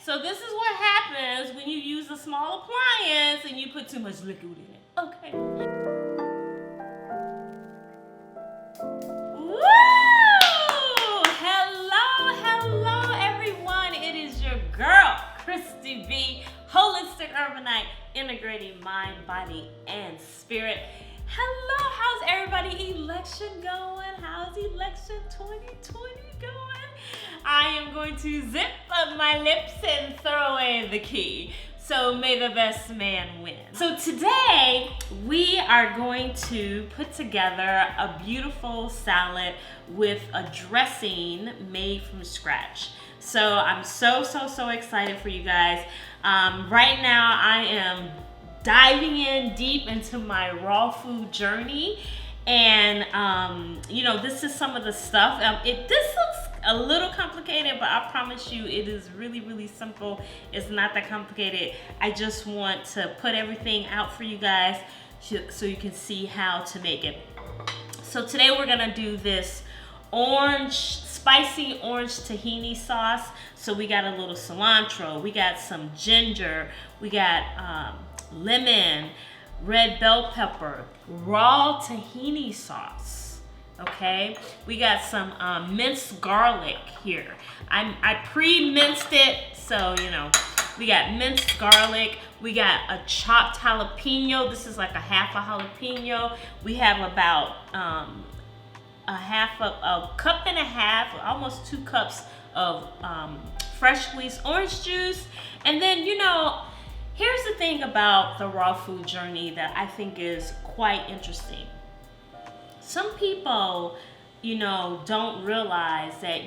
So this is what happens when you use a small appliance and you put too much liquid in it. Okay. Woo! Hello, everyone. It is your girl, Christy B, holistic urbanite, integrating mind, body, and spirit. Hello, how's everybody election going? How's election 2020 going? I am going to zip up my lips and throw away the key. So may the best man win. So today we are going to put together a beautiful salad with a dressing made from scratch. So I'm so excited for you guys. Right now I am diving in deep into my raw food journey, and this is some of the stuff. This looks a little complicated, but I promise you it is really simple. It's not that complicated. I just want to put everything out for you guys so you can see how to make it. So today we're gonna do this spicy orange tahini sauce. So we got a little cilantro, we got some ginger, we got lemon, red bell pepper, raw tahini sauce. Okay, we got some minced garlic here. I pre-minced it, so we got minced garlic. We got a chopped jalapeno. This is like a half a jalapeno. We have about a cup and a half, almost 2 cups of fresh squeezed orange juice. And then here's the thing about the raw food journey that I think is quite interesting. Some people, don't realize that,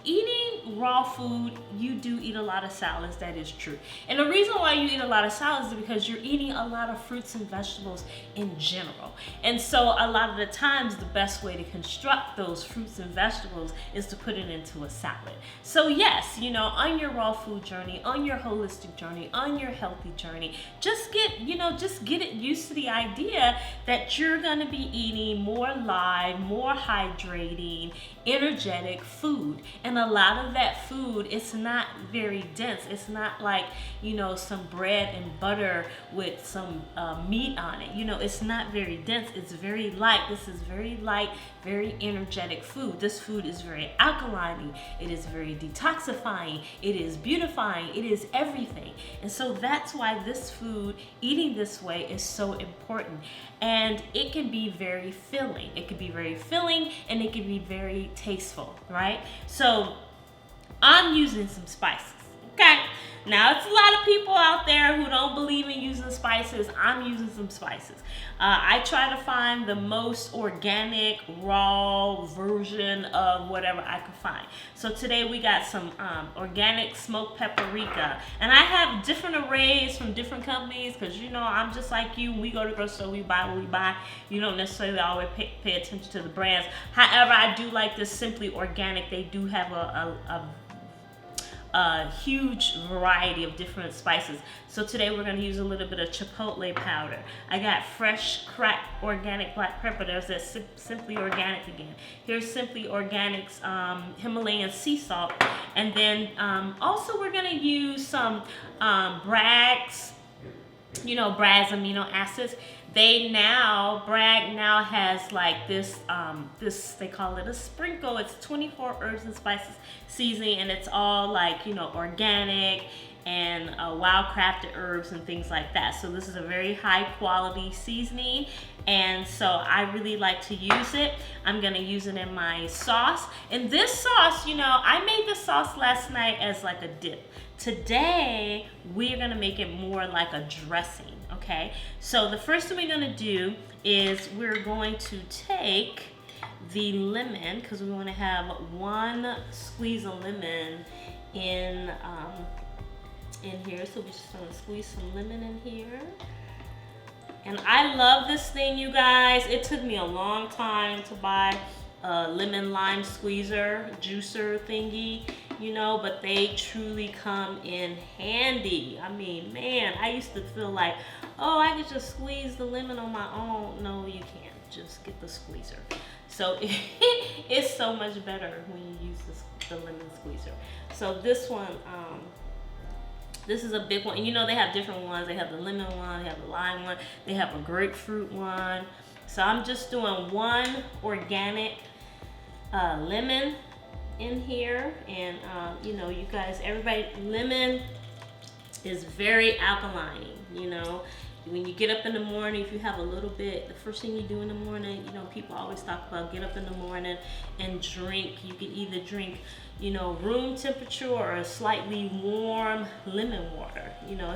eating raw food, you do eat a lot of salads. That is true. And the reason why you eat a lot of salads is because you're eating a lot of fruits and vegetables in general. And so a lot of the times the best way to construct those fruits and vegetables is to put it into a salad. So yes, on your raw food journey, on your holistic journey, on your healthy journey, just get it used to the idea that you're going to be eating more live, more hydrating, energetic food. And a lot of that food, it's not very dense. It's not like some bread and butter with some meat on it. It's not very dense. It's very light. This is very light, very energetic food. This food is very alkaline. It is very detoxifying. It is beautifying. It is everything. And so that's why this food, eating this way, is so important. And it can be very filling. It can be very filling, and it can be very tasteful, right? So I'm using some spices, okay? Now, it's a lot of people out there who don't believe in using spices. I'm using some spices. I try to find the most organic, raw version of whatever I can find. So today we got some organic smoked paprika. And I have different arrays from different companies because, I'm just like you. When we go to the grocery store, we buy what we buy. You don't necessarily always pay attention to the brands. However, I do like this Simply Organic. They do have a huge variety of different spices. So today we're going to use a little bit of chipotle powder. I got fresh cracked organic black pepper. There's that Simply Organic again. Here's Simply Organic's Himalayan sea salt. And then also we're going to use some Bragg's amino acids. Bragg now has like this, they call it a sprinkle. It's 24 herbs and spices seasoning, and it's all like, organic and wild crafted herbs and things like that. So this is a very high quality seasoning, and so I really like to use it. I'm gonna use it in my sauce. And this sauce, I made this sauce last night as like a dip. Today, we're gonna make it more like a dressing, okay? So the first thing we're gonna do is we're going to take the lemon, because we wanna have 1 squeeze of lemon in here. So we're just gonna squeeze some lemon in here. And I love this thing, you guys. It took me a long time to buy a lemon lime squeezer, juicer thingy, but they truly come in handy. I mean, man, I used to feel like, oh, I could just squeeze the lemon on my own. No, you can't. just get the squeezer. So it's so much better when you use the lemon squeezer. So this one, this is a big one. And you know they have different ones. They have the lemon one, they have the lime one, they have a grapefruit one. So I'm just doing one organic lemon in here. And you know, you guys, everybody, lemon is very alkaline, you know. When you get up in the morning, if you have a little bit, the first thing you do in the morning, you know, people always talk about get up in the morning and drink. You can either drink, you know, room temperature or a slightly warm lemon water. You know,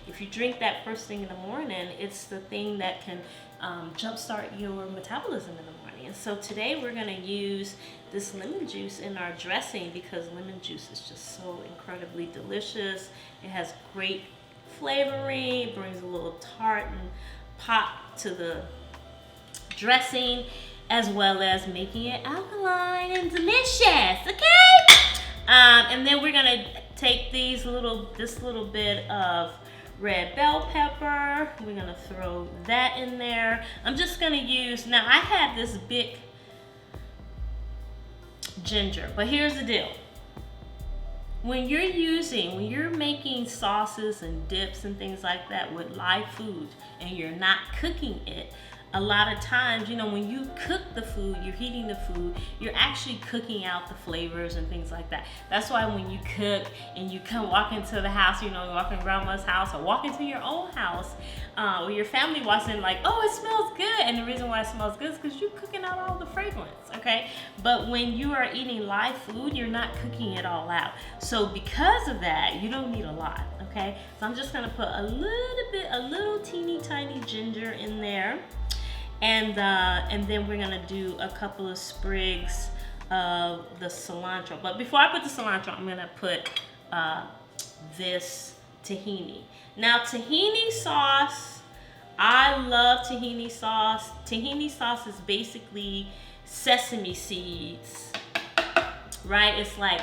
if you drink that first thing in the morning, it's the thing that can jumpstart your metabolism in the morning. And so today we're going to use this lemon juice in our dressing because lemon juice is just so incredibly delicious. It has great flavoring, brings a little tart and pop to the dressing, as well as making it alkaline and delicious. Okay, and then we're gonna take this little bit of red bell pepper. We're gonna throw that in there. I'm just gonna use, now I have this big ginger, but here's the deal. When you're making sauces and dips and things like that with live food and you're not cooking it, a lot of times, you know, when you cook the food, you're heating the food, you're actually cooking out the flavors and things like that. That's why when you cook and you come walk into the house, you know, you walk in grandma's house or walk into your own house, or your family walks in like, oh, it smells good. And the reason why it smells good is because you're cooking out all the fragrance, okay? But when you are eating live food, you're not cooking it all out. So because of that, you don't need a lot, okay? So I'm just gonna put a little teeny tiny ginger in there. And then we're gonna do a couple of sprigs of the cilantro. But before I put the cilantro, I'm gonna put this tahini. Now tahini sauce, I love tahini sauce. Tahini sauce is basically sesame seeds, right? It's like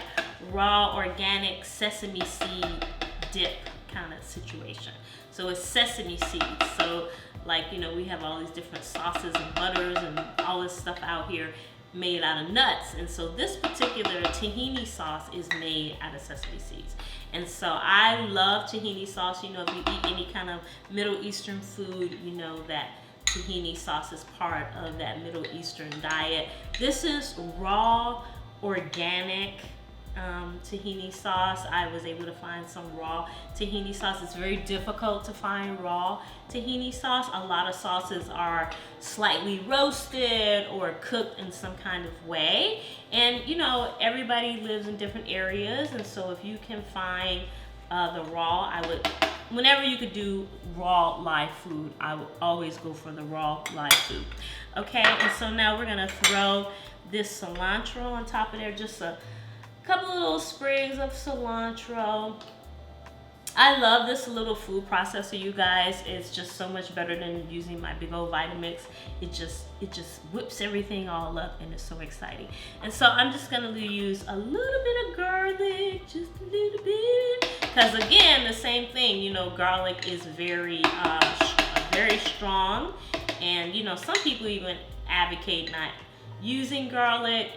raw organic sesame seed dip kind of situation. So it's sesame seeds. So like, you know, we have all these different sauces and butters and all this stuff out here made out of nuts. And so this particular tahini sauce is made out of sesame seeds. And so I love tahini sauce. You know, if you eat any kind of Middle Eastern food, you know that tahini sauce is part of that Middle Eastern diet. This is raw, organic tahini sauce. I was able to find some raw tahini sauce. It's very difficult to find raw tahini sauce. A lot of sauces are slightly roasted or cooked in some kind of way. And you know, everybody lives in different areas, and so if you can find the raw, I would, whenever you could do raw live food, I would always go for the raw live food. Okay, and so now we're gonna throw this cilantro on top of there, just a couple of little sprigs of cilantro. I love this little food processor, you guys. It's just so much better than using my big old Vitamix. It just whips everything all up, and it's so exciting. And so I'm just gonna use a little bit of garlic, just a little bit, because again, the same thing. You know, garlic is very strong, and you know, some people even advocate not using garlic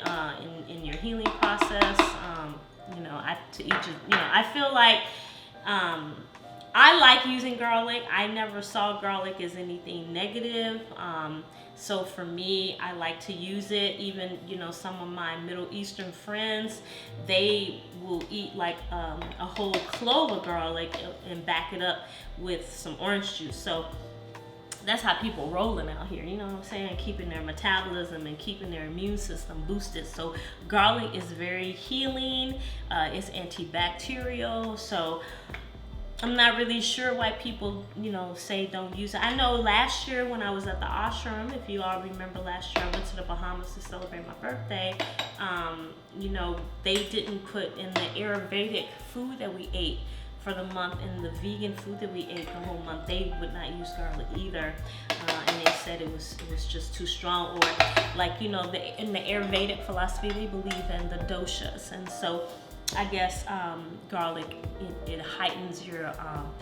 in your healing process. You know, I feel like I like using garlic. I never saw garlic as anything negative. So for me, I like to use it. Even, you know, some of my Middle Eastern friends, they will eat like a whole clove of garlic and back it up with some orange juice. So that's how people rolling out here, you know what I'm saying? Keeping their metabolism and keeping their immune system boosted. So garlic is very healing. It's antibacterial. So I'm not really sure why people, you know, say don't use it. I know last year when I was at the ashram, if you all remember last year, I went to the Bahamas to celebrate my birthday. You know, they didn't put in the Ayurvedic food that we ate for the month, and the vegan food that we ate the whole month, they would not use garlic either, and they said it was just too strong. Or like, you know, in the Ayurvedic philosophy, they believe in the doshas, and so I guess garlic, it heightens your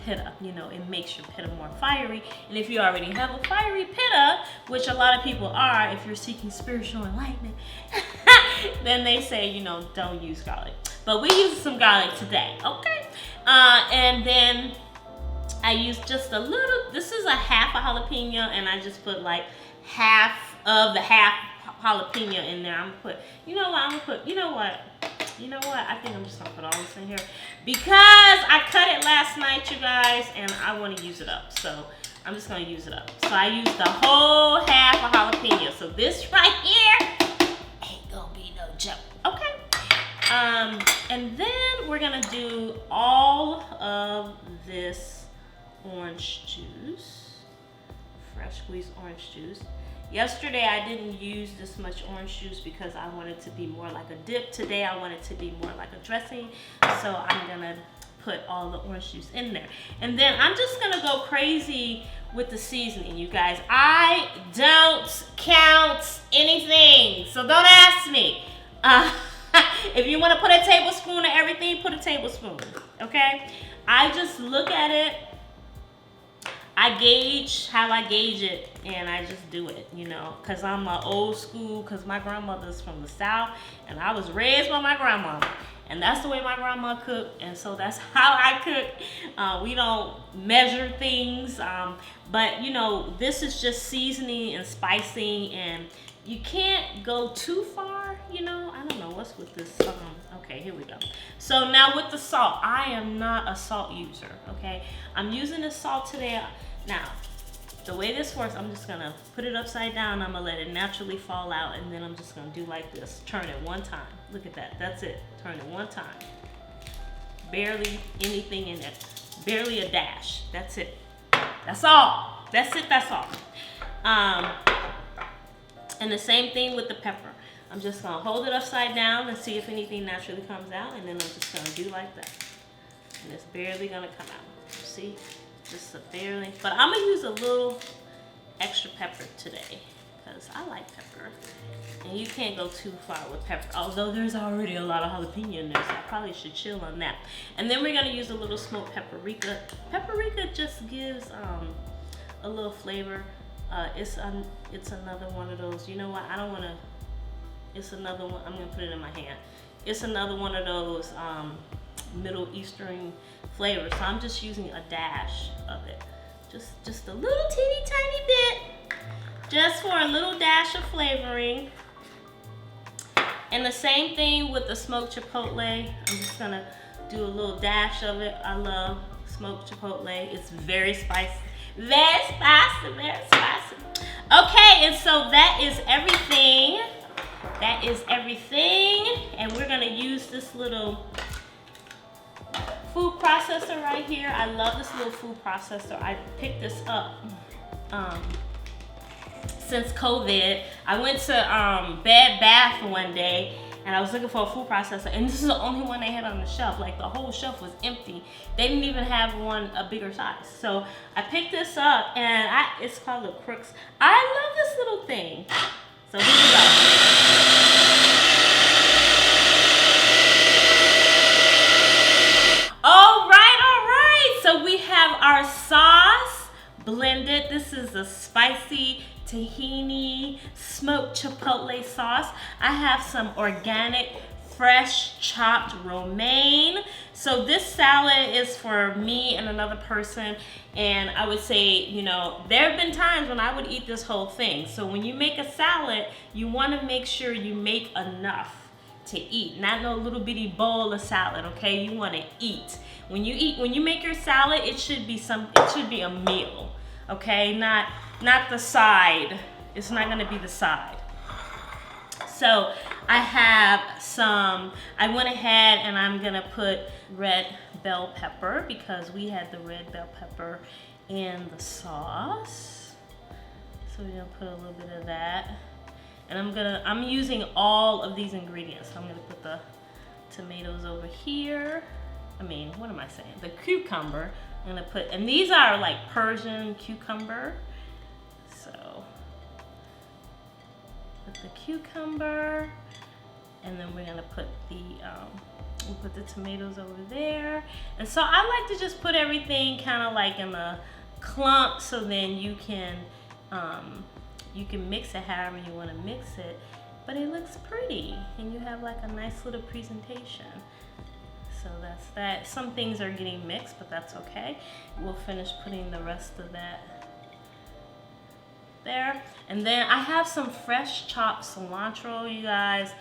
pitta, you know, it makes your pitta more fiery. And if you already have a fiery pitta, which a lot of people are, if you're seeking spiritual enlightenment, then they say, you know, don't use garlic. But we use some garlic today, okay? And then I use just a little, this is a half a jalapeno, and I just put like half of the half jalapeno in there. I'm gonna put, you know what, you know what, I think I'm just gonna put all this in here because I cut it last night, you guys, and I want to use it up. So I'm just gonna use it up. So I used the whole half a jalapeno. So this right here ain't gonna be no joke, okay? And then we're gonna do all of this orange juice, fresh squeezed orange juice. Yesterday I didn't use this much orange juice because I wanted to be more like a dip. Today I want it to be more like a dressing. So I'm gonna put all the orange juice in there. And then I'm just gonna go crazy with the seasoning, you guys. I don't count anything, so don't ask me. If you wanna put a tablespoon of everything, put a tablespoon, okay? I just look at it, I gauge how I gauge it, and I just do it, you know, because I'm an old school, because my grandmother's from the South, and I was raised by my grandmother, and that's the way my grandma cooked, and so that's how I cook. We don't measure things, but, you know, this is just seasoning and spicing, and you can't go too far, you know. I don't know what's with this. Okay, here we go. So now with the salt, I am not a salt user, okay? I'm using the salt today. Now, the way this works, I'm just gonna put it upside down. I'm gonna let it naturally fall out, and then I'm just gonna do like this. Turn it one time. Look at that. That's it. Turn it one time. Barely anything in it. Barely a dash. That's it. That's all. That's it. That's all. And the same thing with the pepper. I'm just gonna hold it upside down and see if anything naturally comes out, and then I'm just gonna do like that. And it's barely gonna come out. See? Just a barely. But I'm gonna use a little extra pepper today because I like pepper. And you can't go too far with pepper, although there's already a lot of jalapeno in there, so I probably should chill on that. And then we're gonna use a little smoked paprika. Paprika just gives a little flavor. It's another one of those, you know what, I don't want to, it's another one, I'm going to put it in my hand. It's another one of those Middle Eastern flavors, so I'm just using a dash of it. Just a little teeny tiny bit, just for a little dash of flavoring. And the same thing with the smoked chipotle. I'm just going to do a little dash of it. I love smoked chipotle. It's very spicy. Very spicy, very spicy. Okay, and so that is everything. That is everything. And we're gonna use this little food processor right here. I love this little food processor. I picked this up since COVID. I went to Bed Bath one day, and I was looking for a food processor, and this is the only one they had on the shelf. Like, the whole shelf was empty. They didn't even have one a bigger size. So I picked this up, and it's called the Crooks. I love this little thing. So here we go. All right. So we have our sauce blended. This is a spicy tahini smoked chipotle sauce. I have some organic fresh chopped romaine. So this salad is for me and another person, and I would say, you know, there have been times when I would eat this whole thing. So when you make a salad, you want to make sure you make enough to eat, not no little bitty bowl of salad, okay? You want to eat. When you make your salad, it should be a meal, okay? Not the side. It's not going to be the side. So I have some, I went ahead and I'm going to put red bell pepper because we had the red bell pepper in the sauce. So we're going to put a little bit of that. And I'm using all of these ingredients. So I'm going to put the tomatoes over here. What am I saying? The cucumber. I'm going to put, and these are like Persian cucumber. So put the cucumber, And then we're gonna put we'll put the tomatoes over there. And so I like to just put everything kind of like in a clump, so then you can mix it however you want to mix it, but it looks pretty and you have like a nice little presentation. So that's that. Some things are getting mixed, but that's okay. We'll finish putting the rest of that there. And then I have some fresh chopped cilantro, you guys.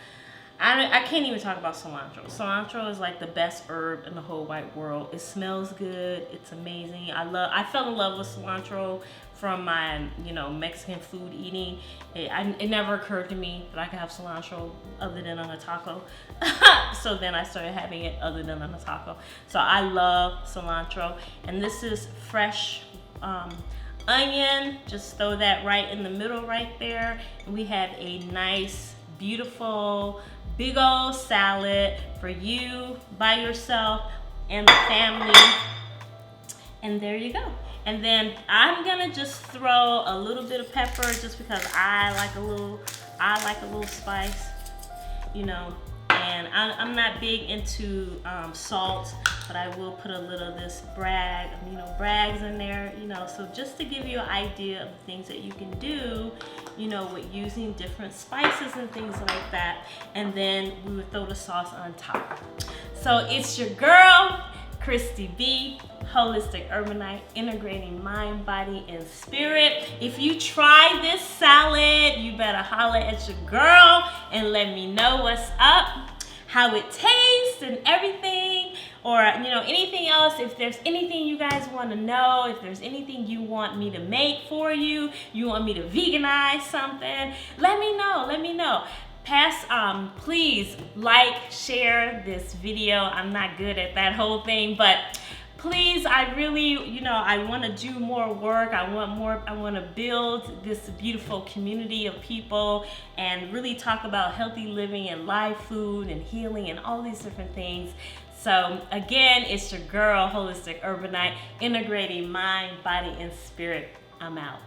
I can't even talk about cilantro. Cilantro is like the best herb in the whole wide world. It smells good. It's amazing. I fell in love with cilantro from my, Mexican food eating. It never occurred to me that I could have cilantro other than on a taco. So then I started having it other than on a taco. So I love cilantro. And this is fresh onion. Just throw that right in the middle right there. And we have a nice, beautiful, big old salad for you by yourself and the family. And there you go. And then I'm gonna just throw a little bit of pepper just because I like a little spice, and I'm not big into salt, but I will put a little of this Bragg's in there, so just to give you an idea of the things that you can do, with using different spices and things like that. And then we would throw the sauce on top. So it's your girl, Christy B, Holistic Urbanite, integrating mind, body, and spirit. If you try this salad, you better holler at your girl and let me know what's up, how it tastes and everything, or anything else. If there's anything you guys want to know, if there's anything you want me to make for you, you want me to veganize something, let me know. Please like, share this video. I'm not good at that whole thing, but please, I really, I want to do more work. I want to build this beautiful community of people and really talk about healthy living and live food and healing and all these different things. So again, it's your girl, Holistic Urbanite, integrating mind, body, and spirit. I'm out.